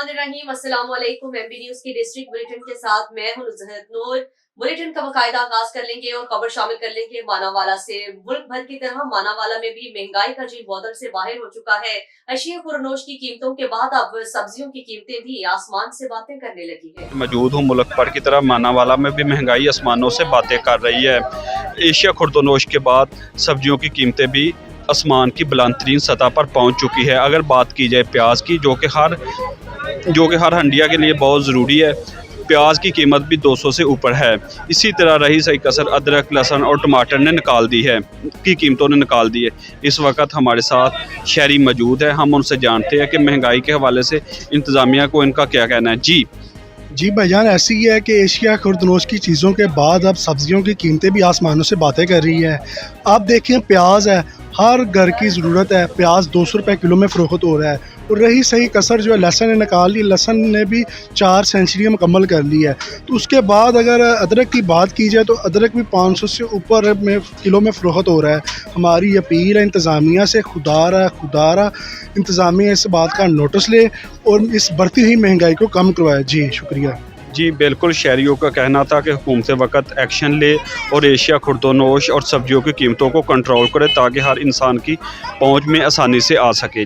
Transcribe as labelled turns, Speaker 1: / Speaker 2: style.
Speaker 1: बिस्मिल्लाहिर्रहमानिर्रहीम। अस्सलाम वालेकुम। एमबी न्यूज की डिस्ट्रिक्ट बुलेटिन के साथ मैं हूं नुज़हत नूर। बुलेटिन का बाकायदा आगाज कर लेंगे और खबर शामिल कर लेंगे मानावाला से। मुल्क भर की तरह मानावाला में भी महंगाई का जील बौदल से बाहर हो चुका है। अशिया खुरनोश की कीमतों के बाद अब सब्जियों की कीमतें भी आसमान से बातें करने लगी है।
Speaker 2: मौजूद हूँ मुल्क भर की तरह मानावाला में भी महंगाई आसमानों से बातें कर रही है। एशिया खुर्दोनोश के बाद सब्जियों की कीमतें भी आसमान की बुलंद तरीन सतह पर पहुँच चुकी है। अगर बात की जाए प्याज की, जो कि हर हंडिया के लिए बहुत ज़रूरी है, प्याज की कीमत भी 200 से ऊपर है। इसी तरह रही सही कसर अदरक, लहसुन और टमाटर ने निकाल दी है, की कीमतों ने निकाल दी है। इस वक्त हमारे साथ शहरी मौजूद है, हम उनसे जानते हैं कि महंगाई के हवाले से इंतज़ामिया को इनका क्या कहना है।
Speaker 3: जी भाईजान, ऐसी ही है कि एशिया खुर्दनोश की चीज़ों के बाद अब सब्जियों की कीमतें भी आसमानों से बातें कर रही है। आप देखें, प्याज है, हर घर की ज़रूरत है, प्याज 200 रुपये किलो में फ़रोख्त हो रहा है। और रही सही कसर जो है लहसुन ने निकाल ली, लहसुन ने भी 4 सेंचुरी मुकम्मल कर ली है। तो उसके बाद अगर अदरक की बात की जाए तो अदरक भी 500 से ऊपर में किलो में फ़रोख्त हो रहा है। हमारी अपील है इंतज़ामिया से, खुदारा इंतज़ामिया इस बात का नोटिस ले और इस बढ़ती हुई महंगाई को कम करवाए। जी शुक्रिया।
Speaker 2: जी बिल्कुल, शहरियों का कहना था कि हुकूमत वक्त एक्शन ले और एशिया खुर्दोनोश और सब्जियों की कीमतों को कंट्रोल करे ताकि हर इंसान की पहुंच में आसानी से आ सके।